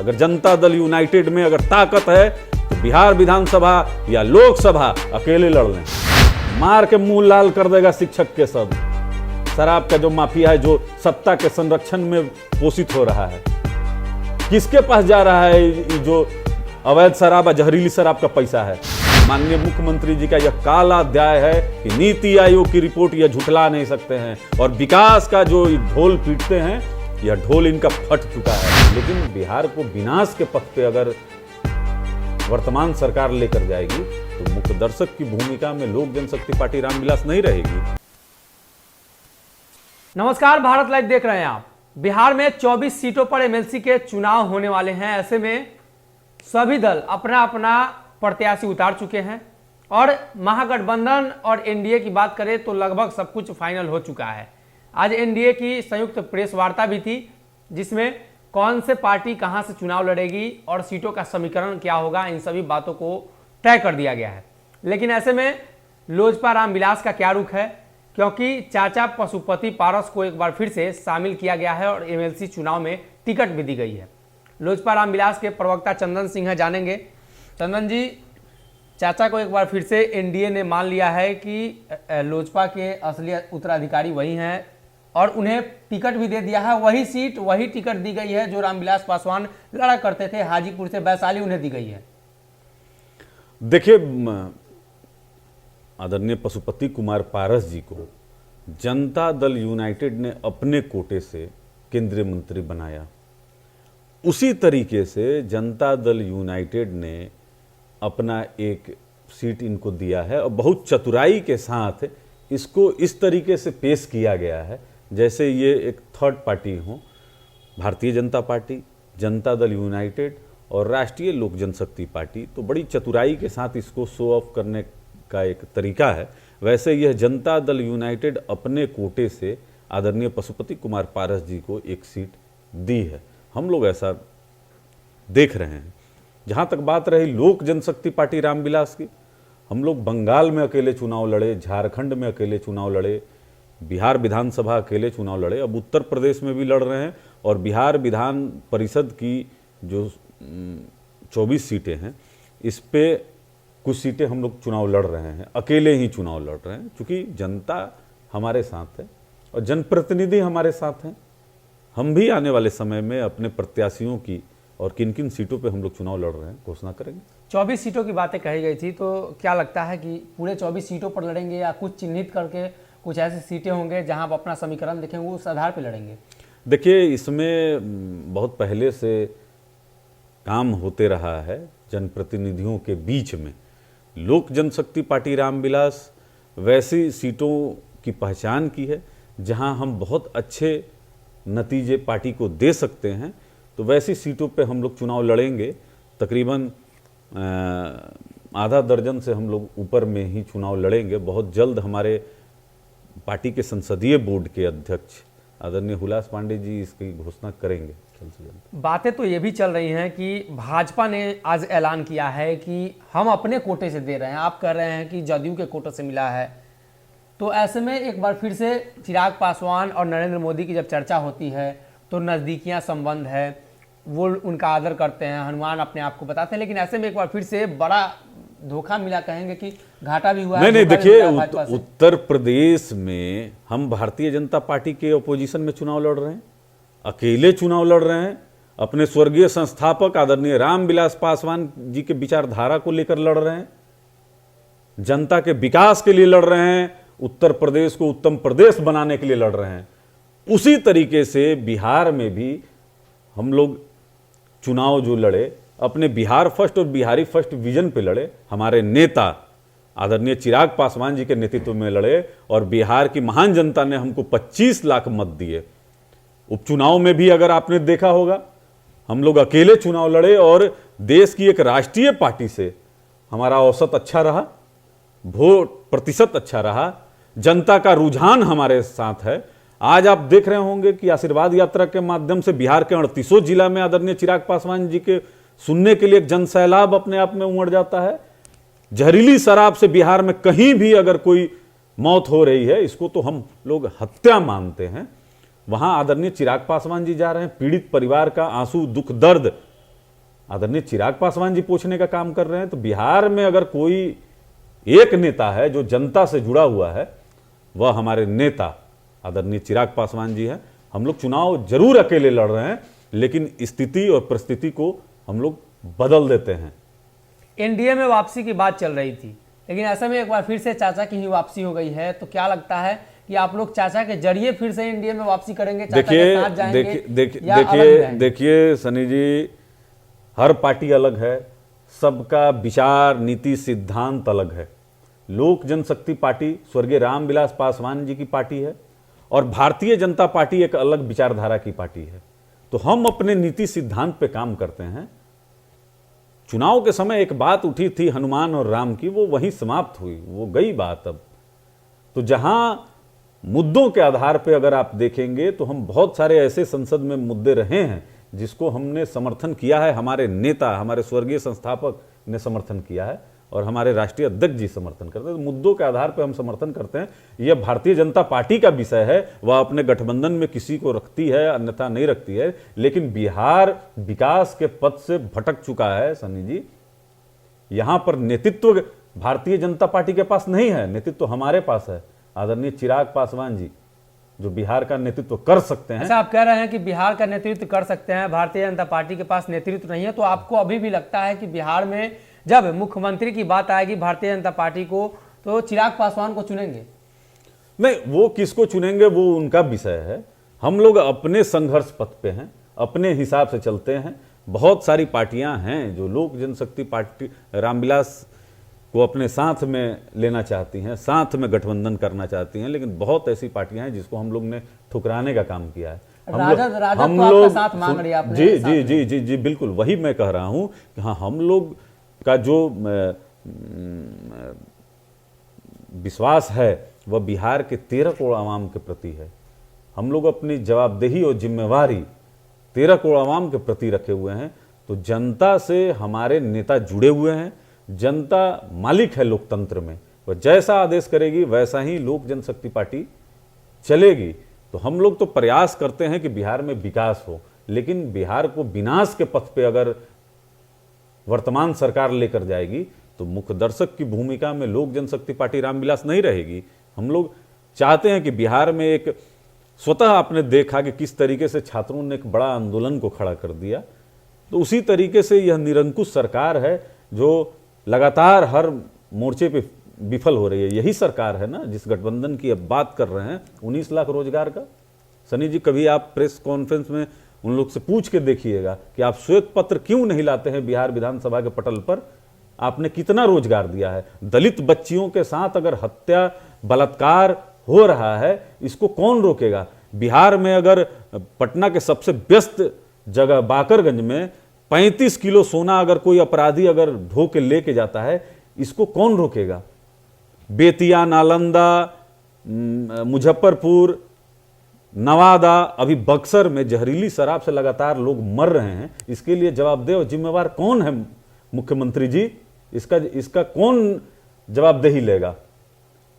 अगर जनता दल यूनाइटेड में अगर ताकत है तो बिहार विधानसभा या लोकसभा अकेले लड़ लें, मार के मुंह लाल कर देगा शिक्षक के सब। शराब का जो माफिया है, जो सत्ता के संरक्षण में पोषित हो रहा है, किसके पास जा रहा है जो अवैध शराब या जहरीली शराब का पैसा है? माननीय मुख्यमंत्री जी का यह काला अध्याय है कि नीति आयोग की रिपोर्ट यह झुठला नहीं सकते हैं, और विकास का जो ढोल पीटते हैं यह ढोल इनका फट चुका है। लेकिन बिहार को विनाश के पथ पे अगर वर्तमान सरकार लेकर जाएगी तो मुख्य दर्शक की भूमिका में लोक जनशक्ति पार्टी रामविलास नहीं रहेगी। नमस्कार, भारत लाइव देख रहे हैं आप। बिहार में 24 सीटों पर एमएलसी के चुनाव होने वाले हैं। ऐसे में सभी दल अपना अपना प्रत्याशी उतार चुके हैं और महागठबंधन और एनडीए की बात करें तो लगभग सब कुछ फाइनल हो चुका है। आज एनडीए की संयुक्त प्रेस वार्ता भी थी, जिसमें कौन से पार्टी कहां से चुनाव लड़ेगी और सीटों का समीकरण क्या होगा, इन सभी बातों को तय कर दिया गया है। लेकिन ऐसे में लोजपा रामविलास का क्या रुख है, क्योंकि चाचा पशुपति पारस को एक बार फिर से शामिल किया गया है और एमएलसी चुनाव में टिकट भी दी गई है। लोजपा रामविलास के प्रवक्ता चंदन सिंह है, जानेंगे। चंदन जी, चाचा को एक बार फिर से एनडीए ने मान लिया है कि लोजपा के असली उत्तराधिकारी वही हैं और उन्हें टिकट भी दे दिया है। वही सीट, वही टिकट दी गई है जो रामविलास पासवान लड़ा करते थे, हाजीपुर से वैशाली उन्हें दी गई है। देखिए, आदरणीय पशुपति कुमार पारस जी को जनता दल यूनाइटेड ने अपने कोटे से केंद्रीय मंत्री बनाया। उसी तरीके से जनता दल यूनाइटेड ने अपना एक सीट इनको दिया है और बहुत चतुराई के साथ इसको इस तरीके से पेश किया गया है जैसे ये एक थर्ड पार्टी हो। भारतीय जनता पार्टी, जनता दल यूनाइटेड और राष्ट्रीय लोक जनशक्ति पार्टी, तो बड़ी चतुराई के साथ इसको शो ऑफ करने का एक तरीका है। वैसे यह जनता दल यूनाइटेड अपने कोटे से आदरणीय पशुपति कुमार पारस जी को एक सीट दी है, हम लोग ऐसा देख रहे हैं। जहाँ तक बात रही लोक जनशक्ति पार्टी रामविलास की, हम लोग बंगाल में अकेले चुनाव लड़े, झारखंड में अकेले चुनाव लड़े, बिहार विधानसभा अकेले चुनाव लड़े, अब उत्तर प्रदेश में भी लड़ रहे हैं और बिहार विधान परिषद की जो 24 सीटें हैं इस पे कुछ सीटें हम लोग चुनाव लड़ रहे हैं, अकेले ही चुनाव लड़ रहे हैं, क्योंकि जनता हमारे साथ है और जनप्रतिनिधि हमारे साथ हैं। हम भी आने वाले समय में अपने प्रत्याशियों की और किन किन सीटों पे हम लोग चुनाव लड़ रहे हैं घोषणा करेंगे। 24 सीटों की बातें कही गई थी, तो क्या लगता है कि पूरे 24 सीटों पर लड़ेंगे या कुछ चिन्हित करके कुछ ऐसी सीटें होंगे जहां आप अपना समीकरण देखेंगे उस आधार पर लड़ेंगे? देखिए, इसमें बहुत पहले से काम होते रहा है जनप्रतिनिधियों के बीच में। लोक जनशक्ति पार्टी रामविलास वैसी सीटों की पहचान की है जहां हम बहुत अच्छे नतीजे पार्टी को दे सकते हैं, तो वैसी सीटों पे हम लोग चुनाव लड़ेंगे। तकरीबन आधा दर्जन से हम लोग ऊपर में ही चुनाव लड़ेंगे। बहुत जल्द हमारे पार्टी के संसदीय बोर्ड के अध्यक्ष आदरणीय हुलास पांडे जी इसकी घोषणा करेंगे जल्द से जल्द। बातें तो ये भी चल रही हैं कि भाजपा ने आज ऐलान किया है कि हम अपने कोटे से दे रहे हैं, आप कह रहे हैं कि जदयू के कोटे से मिला है। तो ऐसे में एक बार फिर से चिराग पासवान और नरेंद्र मोदी की जब चर्चा होती है तो नज़दीकियां संबंध है, वो उनका आदर करते हैं, हनुमान अपने आप को बताते हैं। लेकिन ऐसे में एक बार फिर से बड़ा धोखा मिला, कहेंगे कि घाटा भी हुआ है। नहीं, देखिए, उत्तर प्रदेश में हम भारतीय जनता पार्टी के ओपोजिशन में चुनाव लड़ रहे हैं, अकेले चुनाव लड़ रहे हैं, अपने स्वर्गीय संस्थापक आदरणीय रामविलास पासवान जी के विचारधारा को लेकर लड़ रहे हैं, जनता के विकास के लिए लड़ रहे हैं, उत्तर प्रदेश को उत्तम प्रदेश बनाने के लिए लड़ रहे हैं। उसी तरीके से बिहार में भी हम लोग चुनाव जो लड़े, अपने बिहार फर्स्ट और बिहारी फर्स्ट विजन पे लड़े। हमारे नेता आदरणीय चिराग पासवान जी के नेतृत्व में लड़े और बिहार की महान जनता ने हमको 25 लाख मत दिए। उपचुनाव में भी अगर आपने देखा होगा, हम लोग अकेले चुनाव लड़े और देश की एक राष्ट्रीय पार्टी से हमारा औसत अच्छा रहा, वोट प्रतिशत अच्छा रहा, जनता का रुझान हमारे साथ है। आज आप देख रहे होंगे कि आशीर्वाद यात्रा के माध्यम से बिहार के 38 जिला में आदरणीय चिराग पासवान जी के सुनने के लिए एक जनसैलाब अपने आप में उमड़ जाता है। जहरीली शराब से बिहार में कहीं भी अगर कोई मौत हो रही है, इसको तो हम लोग हत्या मानते हैं। वहां आदरणीय चिराग पासवान जी जा रहे हैं, पीड़ित परिवार का आंसू दुख दर्द आदरणीय चिराग पासवान जी पूछने का काम कर रहे हैं। तो बिहार में अगर कोई एक नेता है जो जनता से जुड़ा हुआ है, वह हमारे नेता आदरणीय चिराग पासवान जी हैं। हम लोग चुनाव जरूर अकेले लड़ रहे हैं, लेकिन स्थिति और परिस्थिति को हम लोग बदल देते हैं। एनडीए में वापसी की बात चल रही थी, लेकिन ऐसे में एक बार फिर से चाचा की ही वापसी हो गई है, तो क्या लगता है कि आप लोग चाचा के जरिए फिर से एनडीए में वापसी करेंगे? चाचा के साथ जाएंगे या अलग रहेंगे? देखिए सनी जी, हर पार्टी अलग है, सबका विचार नीति सिद्धांत अलग है। लोक जनशक्ति पार्टी स्वर्गीय रामविलास पासवान जी की पार्टी है और भारतीय जनता पार्टी एक अलग विचारधारा की पार्टी है। तो हम अपने नीति सिद्धांत पे काम करते हैं। चुनाव के समय एक बात उठी थी हनुमान और राम की, वो वहीं समाप्त हुई, वो गई बात। अब तो जहां मुद्दों के आधार पे अगर आप देखेंगे तो हम बहुत सारे ऐसे संसद में मुद्दे रहे हैं जिसको हमने समर्थन किया है, हमारे नेता, हमारे स्वर्गीय संस्थापक ने समर्थन किया है और हमारे राष्ट्रीय अध्यक्ष जी समर्थन करते हैं। तो मुद्दों के आधार पर हम समर्थन करते हैं। यह भारतीय जनता पार्टी का विषय है, वह अपने गठबंधन में किसी को रखती है अन्यथा नहीं रखती है। लेकिन बिहार विकास के पथ से भटक चुका है सनी जी। यहां पर नेतृत्व भारतीय जनता पार्टी के पास नहीं है, नेतृत्व हमारे पास है। आदरणीय चिराग पासवान जी जो बिहार का नेतृत्व कर सकते हैं। अच्छा, आप कह रहे हैं कि बिहार का नेतृत्व कर सकते हैं, भारतीय जनता पार्टी के पास नेतृत्व नहीं है, तो आपको अभी भी लगता है कि बिहार में जब मुख्यमंत्री की बात आएगी भारतीय जनता पार्टी को, तो चिराग पासवान को चुनेंगे? नहीं, वो किसको चुनेंगे वो उनका विषय है। हम लोग अपने संघर्ष पथ पे हैं, अपने हिसाब से चलते हैं। बहुत सारी पार्टियां हैं जो लोक जनशक्ति पार्टी रामविलास को अपने साथ में लेना चाहती हैं, साथ में गठबंधन करना चाहती हैं, लेकिन बहुत ऐसी पार्टियां हैं जिसको हम लोग ने ठुकराने का काम किया है। राजद तो आपका साथ मांग रही है आपने? जी जी जी जी जी बिल्कुल, वही मैं कह रहा हूं कि हाँ, हम लोग का जो विश्वास है वह बिहार के 13 करोड़ आवाम के प्रति है। हम लोग अपनी जवाबदेही और जिम्मेवारी 13 करोड़ आवाम के प्रति रखे हुए हैं। तो जनता से हमारे नेता जुड़े हुए हैं, जनता मालिक है लोकतंत्र में, वह जैसा आदेश करेगी वैसा ही लोक जनशक्ति पार्टी चलेगी। तो हम लोग तो प्रयास करते हैं कि बिहार में विकास हो, लेकिन बिहार को विनाश के पथ पे अगर वर्तमान सरकार लेकर जाएगी तो मुख्य दर्शक की भूमिका में लोक जनशक्ति पार्टी रामविलास नहीं रहेगी। हम लोग चाहते हैं कि बिहार में एक स्वतः आपने देखा कि किस तरीके से छात्रों ने एक बड़ा आंदोलन को खड़ा कर दिया, तो उसी तरीके से यह निरंकुश सरकार है जो लगातार हर मोर्चे पे विफल हो रही है। यही सरकार है ना जिस गठबंधन की अब बात कर रहे हैं 19 लाख रोजगार का। सनी जी, कभी आप प्रेस कॉन्फ्रेंस में उन लोग से पूछ के देखिएगा कि आप श्वेत पत्र क्यों नहीं लाते हैं बिहार विधानसभा के पटल पर, आपने कितना रोजगार दिया है। दलित बच्चियों के साथ अगर हत्या बलात्कार हो रहा है, इसको कौन रोकेगा? बिहार में अगर पटना के सबसे व्यस्त जगह बाकरगंज में 35 किलो सोना अगर कोई अपराधी अगर ढो के लेके जाता है, इसको कौन रोकेगा? बेतिया, नालंदा, मुजफ्फरपुर, नवादा, अभी बक्सर में जहरीली शराब से लगातार लोग मर रहे हैं। इसके लिए जवाबदेह और जिम्मेवार कौन है? मुख्यमंत्री जी, इसका कौन जवाबदेही लेगा?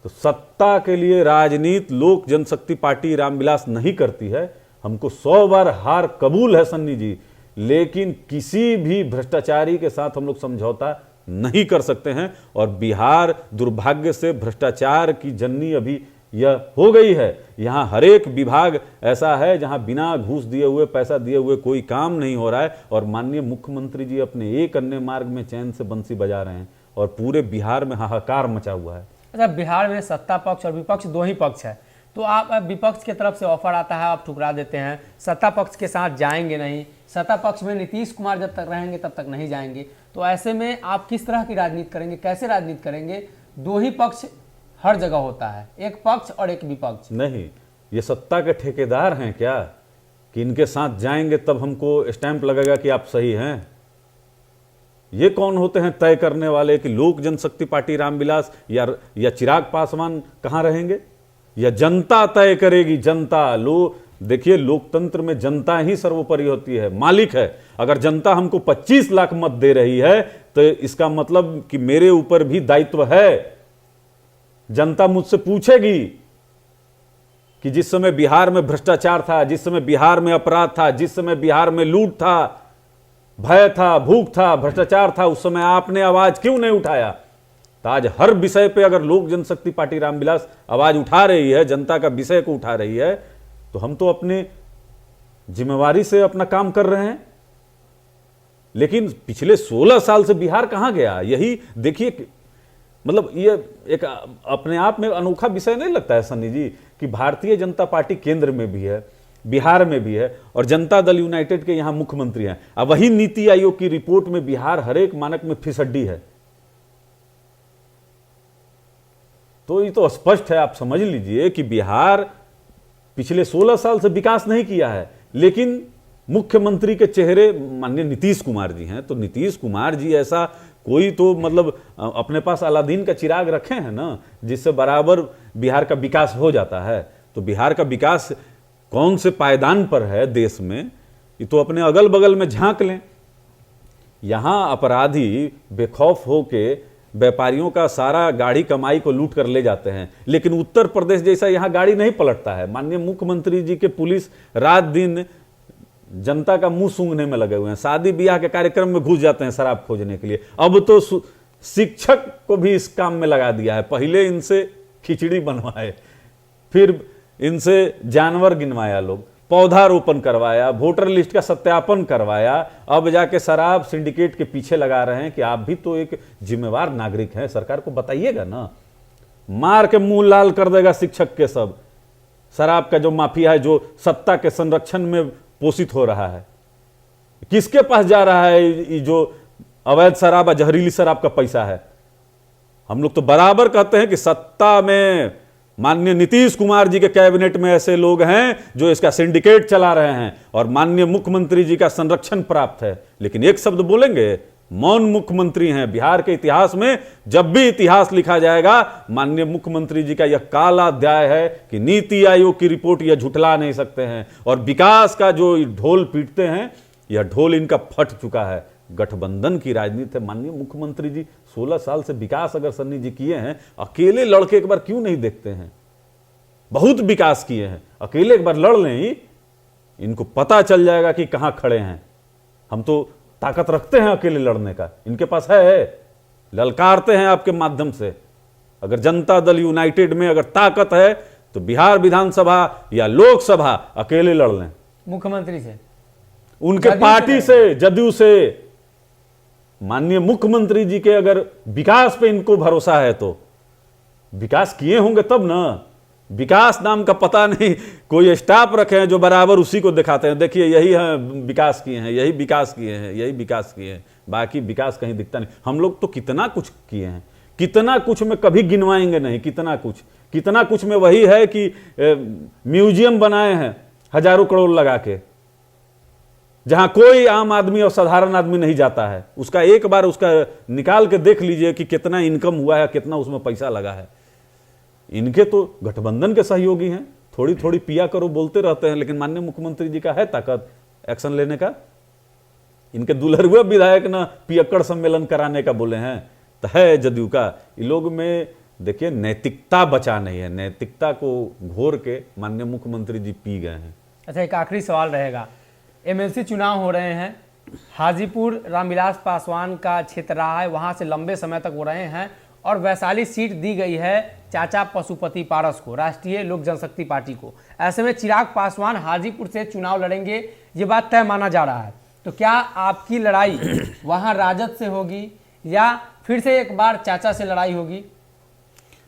तो सत्ता के लिए राजनीति लोक जनशक्ति पार्टी रामविलास नहीं करती है। हमको 100 बार हार कबूल है सन्नी जी, लेकिन किसी भी भ्रष्टाचारी के साथ हम लोग समझौता नहीं कर सकते हैं। और बिहार दुर्भाग्य से भ्रष्टाचार की जननी अभी यह हो गई है। यहाँ हर एक विभाग ऐसा है जहाँ बिना घूस दिए हुए, पैसा दिए हुए कोई काम नहीं हो रहा है। और माननीय मुख्यमंत्री जी अपने एक अन्य मार्ग में चैन से बंसी बजा रहे हैं और पूरे बिहार में हाहाकार मचा हुआ है। अच्छा, बिहार में सत्ता पक्ष और विपक्ष दो ही पक्ष है, तो आप विपक्ष की तरफ से ऑफर आता है, आप ठुकरा देते हैं, सत्ता पक्ष के साथ जाएंगे नहीं, सत्ता पक्ष में नीतीश कुमार जब तक रहेंगे तब तक नहीं जाएंगे। तो ऐसे में आप किस तरह की राजनीति करेंगे, कैसे राजनीति करेंगे? दो ही पक्ष हर जगह होता है, एक पक्ष और एक विपक्ष। नहीं, ये सत्ता के ठेकेदार हैं क्या कि इनके साथ जाएंगे तब हमको स्टैंप लगेगा कि आप सही हैं? ये कौन होते हैं तय करने वाले कि लोक जनशक्ति पार्टी रामविलास या चिराग पासवान कहां रहेंगे? या जनता तय करेगी? जनता देखिए, लोकतंत्र में जनता ही सर्वोपरि होती है, मालिक है। अगर जनता हमको 25 लाख मत दे रही है तो इसका मतलब कि मेरे ऊपर भी दायित्व है। जनता मुझसे पूछेगी कि जिस समय बिहार में भ्रष्टाचार था, जिस समय बिहार में अपराध था, जिस समय बिहार में लूट था, भय था, भूख था, भ्रष्टाचार था, उस समय आपने आवाज क्यों नहीं उठाया? तो आज हर विषय पे अगर लोक जनशक्ति पार्टी रामविलास आवाज उठा रही है, जनता का विषय को उठा रही है, तो हम तो अपने जिम्मेवारी से अपना काम कर रहे हैं। लेकिन पिछले 16 साल से बिहार कहां गया? यही देखिए, मतलब ये एक अपने आप में अनोखा विषय नहीं लगता है सन्नी जी कि भारतीय जनता पार्टी केंद्र में भी है, बिहार में भी है, और जनता दल यूनाइटेड के यहां मुख्यमंत्री हैं। अब वही नीति आयोग की रिपोर्ट में बिहार हर एक मानक में फिसड्डी है। तो ये तो स्पष्ट है, आप समझ लीजिए कि बिहार पिछले 16 साल से विकास नहीं किया है। लेकिन मुख्यमंत्री के चेहरे माननीय नीतीश कुमार जी हैं, तो नीतीश कुमार जी ऐसा कोई तो मतलब अपने पास अलादीन का चिराग रखे हैं ना, जिससे बराबर बिहार का विकास हो जाता है। तो बिहार का विकास कौन से पायदान पर है देश में, ये तो अपने अगल बगल में झांक लें। यहां अपराधी बेखौफ होके व्यापारियों का सारा गाड़ी कमाई को लूट कर ले जाते हैं, लेकिन उत्तर प्रदेश जैसा यहां गाड़ी नहीं पलटता है। माननीय मुख्यमंत्री जी के पुलिस रात दिन जनता का मुंह सूंघने में लगे हुए हैं, शादी ब्याह के कार्यक्रम में घुस जाते हैं शराब खोजने के लिए। अब तो शिक्षक को भी इस काम में लगा दिया है। पहले इनसे खिचड़ी बनवाए, फिर इनसे जानवर गिनवाया, लोग पौधारोपण करवाया, वोटर लिस्ट का सत्यापन करवाया, अब जाके शराब सिंडिकेट के पीछे लगा रहे हैं कि आप भी तो एक जिम्मेवार नागरिक हैं, सरकार को बताइएगा ना। मार के मुंह लाल कर देगा शिक्षक के सब। शराब का जो माफिया है, जो सत्ता के संरक्षण में पोषित हो रहा है, किसके पास जा रहा है ये जो अवैध शराब या जहरीली शराब का पैसा है? हम लोग तो बराबर कहते हैं कि सत्ता में माननीय नीतीश कुमार जी के कैबिनेट में ऐसे लोग हैं जो इसका सिंडिकेट चला रहे हैं और माननीय मुख्यमंत्री जी का संरक्षण प्राप्त है, लेकिन एक शब्द बोलेंगे, मौन मुख्यमंत्री हैं। बिहार के इतिहास में जब भी इतिहास लिखा जाएगा, माननीय मुख्यमंत्री जी का यह काला अध्याय है कि नीति आयोग की रिपोर्ट यह झुठला नहीं सकते हैं। और विकास का जो ढोल पीटते हैं, यह ढोल इनका फट चुका है। गठबंधन की राजनीति है। माननीय मुख्यमंत्री जी 16 साल से विकास अगर सन्नी जी किए हैं, अकेले लड़के एक बार क्यों नहीं देखते हैं? बहुत विकास किए हैं, अकेले एक बार लड़ लें ही, इनको पता चल जाएगा कि कहां खड़े हैं। हम तो ताकत रखते हैं अकेले लड़ने का, इनके पास है, ललकारते हैं आपके माध्यम से। अगर जनता दल यूनाइटेड में अगर ताकत है तो बिहार विधानसभा या लोकसभा अकेले लड़ लें, मुख्यमंत्री से, उनके पार्टी से, जदयू से। माननीय मुख्यमंत्री जी के अगर विकास पे इनको भरोसा है तो विकास किए होंगे तब ना। विकास नाम का पता नहीं, कोई स्टाफ रखे हैं जो बराबर उसी को दिखाते हैं, देखिए यही है विकास किए हैं, यही विकास किए हैं, यही विकास किए हैं, बाकी विकास कहीं दिखता नहीं। हम लोग तो कितना कुछ किए हैं, कितना कुछ में कभी गिनवाएंगे नहीं, कितना कुछ में वही है कि म्यूजियम बनाए हैं हजारों करोड़ लगा के, जहां कोई आम आदमी और साधारण आदमी नहीं जाता है। उसका एक बार उसका निकाल के देख लीजिए कि कितना इनकम हुआ है, कितना उसमें पैसा लगा है। इनके तो गठबंधन के सहयोगी हैं, थोड़ी थोड़ी पिया करो बोलते रहते हैं, लेकिन माननीय मुख्यमंत्री जी का है ताकत एक्शन लेने का। इनके दुल्हरुआ विधायक ना पियक्कड़ सम्मेलन कराने का बोले हैं, तो है जदयू का। इन लोग में देखिए नैतिकता बचा नहीं है, नैतिकता को घोर के माननीय मुख्यमंत्री जी पी गए हैं। अच्छा, एक आखिरी सवाल रहेगा, एमएलसी चुनाव हो रहे हैं, हाजीपुर रामविलास पासवान का क्षेत्र रहा है, वहां से लंबे समय तक हो रहे हैं, और वैशाली सीट दी गई है चाचा पशुपति पारस को, राष्ट्रीय लोक जनशक्ति पार्टी को। ऐसे में चिराग पासवान हाजीपुर से चुनाव लड़ेंगे, ये बात तय माना जा रहा है। तो क्या आपकी लड़ाई वहां राजद से होगी या फिर से एक बार चाचा से लड़ाई होगी?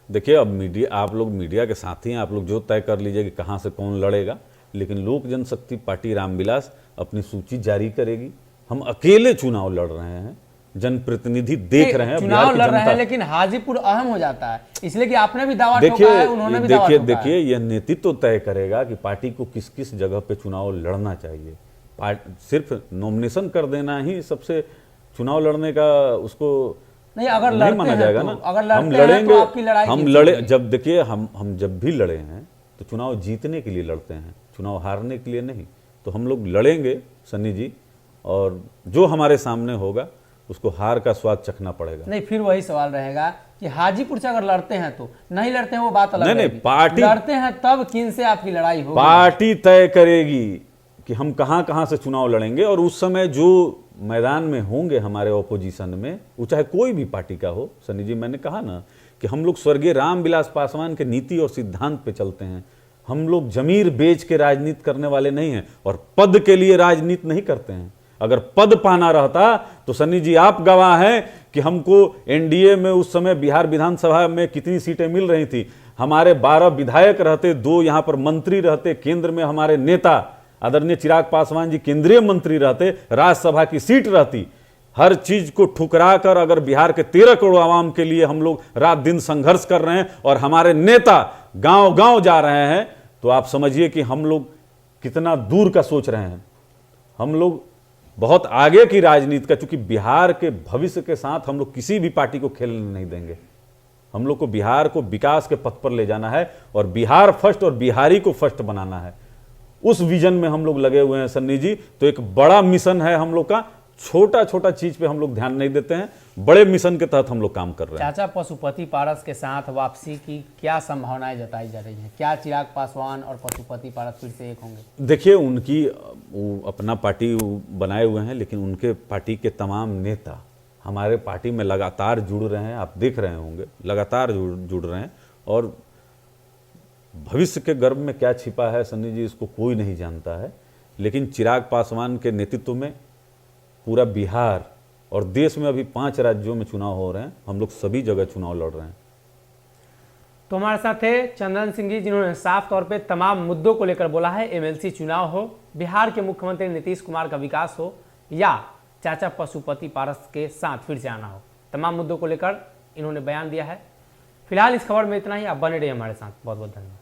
देखिए, अब मीडिया, आप लोग मीडिया के साथी हैं, आप लोग जो तय कर लीजिए कि कहां से कौन लड़ेगा, लेकिन लोक जनशक्ति पार्टी रामविलास अपनी सूची जारी करेगी। हम अकेले चुनाव लड़ रहे हैं, जनप्रतिनिधि देख रहे हैं, चुनाव लड़ रहे हैं, लेकिन हाजीपुर अहम हो जाता है, इसलिए कि आपने भी दावा ठोका है, उन्होंने भी दावा ठोका है। देखिए, यह नेतृत्व तय करेगा कि पार्टी को किस किस जगह पे चुनाव लड़ना चाहिए। सिर्फ नॉमिनेशन कर देना ही सबसे चुनाव लड़ने का उसको नहीं, अगर नहीं माना जाएगा ना। अगर हम लड़ेंगे, तो आपकी लड़ाई हम लड़े। जब देखिए, हम जब भी लड़े हैं तो चुनाव जीतने के लिए लड़ते हैं, चुनाव हारने के लिए नहीं। तो हम लोग लड़ेंगे सन्नी जी, और जो हमारे सामने होगा उसको हार का स्वाद चखना पड़ेगा। नहीं, फिर वही सवाल रहेगा कि हाजीपुर से अगर लड़ते हैं तो, नहीं लड़ते हैं वो बात अलग है। नहीं, पार्टी लड़ते हैं तब किन से आपकी लड़ाई होगी? पार्टी तय करेगी कि हम कहां कहां से चुनाव लड़ेंगे, और उस समय जो मैदान में होंगे हमारे ऑपोजिशन में, वो चाहे कोई भी पार्टी का हो, सन्नी जी मैंने कहा ना कि हम लोग स्वर्गीय रामविलास पासवान के नीति और सिद्धांत पे चलते हैं। हम लोग जमीर बेच के राजनीति करने वाले नहीं हैं और पद के लिए राजनीति नहीं करते हैं। अगर पद पाना रहता तो सन्नी जी आप गवाह हैं कि हमको एनडीए में उस समय बिहार विधानसभा में कितनी सीटें मिल रही थी। हमारे 12 विधायक रहते, 2 यहाँ पर मंत्री रहते, केंद्र में हमारे नेता आदरणीय चिराग पासवान जी केंद्रीय मंत्री रहते, राज्यसभा की सीट रहती। हर चीज को ठुकरा कर अगर बिहार के 13 करोड़ आवाम के लिए हम लोग रात दिन संघर्ष कर रहे हैं और हमारे नेता गांव गांव जा रहे हैं, तो आप समझिए कि हम लोग कितना दूर का सोच रहे हैं। हम लोग बहुत आगे की राजनीति का, चूंकि बिहार के भविष्य के साथ हम लोग किसी भी पार्टी को खेलने नहीं देंगे। हम लोग को बिहार को विकास के पथ पर ले जाना है और बिहार फर्स्ट और बिहारी को फर्स्ट बनाना है। उस विजन में हम लोग लगे हुए हैं सन्नी जी। तो एक बड़ा मिशन है हम लोग का, छोटा छोटा चीज पे हम लोग ध्यान नहीं देते हैं, बड़े मिशन के तहत हम लोग काम कर रहे हैं। चाचा, पशुपति पारस के साथ वापसी की क्या संभावनाएं जताई जा रही हैं? क्या चिराग पासवान और पशुपति पारस फिर से एक होंगे? देखिए, उनकी वो अपना पार्टी बनाए हुए हैं, लेकिन उनके पार्टी के तमाम नेता हमारे पार्टी में लगातार जुड़ रहे हैं। आप देख रहे होंगे लगातार जुड़ रहे हैं। और भविष्य के गर्भ में क्या छिपा है सन्नी जी, इसको कोई नहीं जानता है। लेकिन चिराग पासवान के नेतृत्व में पूरा बिहार और देश में अभी 5 राज्यों में चुनाव हो रहे हैं। हम लोग सभी जगह चुनाव लड़ रहे हैं। तो हमारे साथ थे चंदन सिंह जी, जिन्होंने साफ तौर पे तमाम मुद्दों को लेकर बोला है। एमएलसी चुनाव हो, बिहार के मुख्यमंत्री नीतीश कुमार का विकास हो, या चाचा पशुपति पारस के साथ फिर से आना हो, तमाम मुद्दों को लेकर इन्होंने बयान दिया है। फिलहाल इस खबर में इतना ही। आप बने रहिए हमारे साथ। बहुत बहुत धन्यवाद।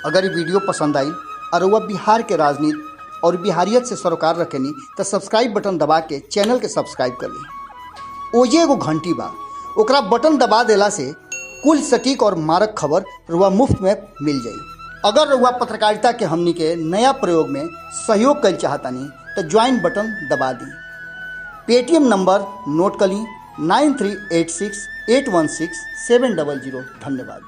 अगर ये वीडियो पसंद आई और वह बिहार के राजनीति और बिहारियत से सरोकार रखेनी तो सब्सक्राइब बटन दबा के चैनल के सब्सक्राइब कर ली। ओजे एगो घंटी बा, ओकरा बटन दबा देला से कुल सटीक और मारक खबर रुआ मुफ्त में मिल जाई। अगर रुआ पत्रकारिता के हमनी के नया प्रयोग में सहयोग कर चाहतानी तो ज्वाइन बटन दबा दी। पेटीएम नंबर नोट कर ली 9386816700। धन्यवाद।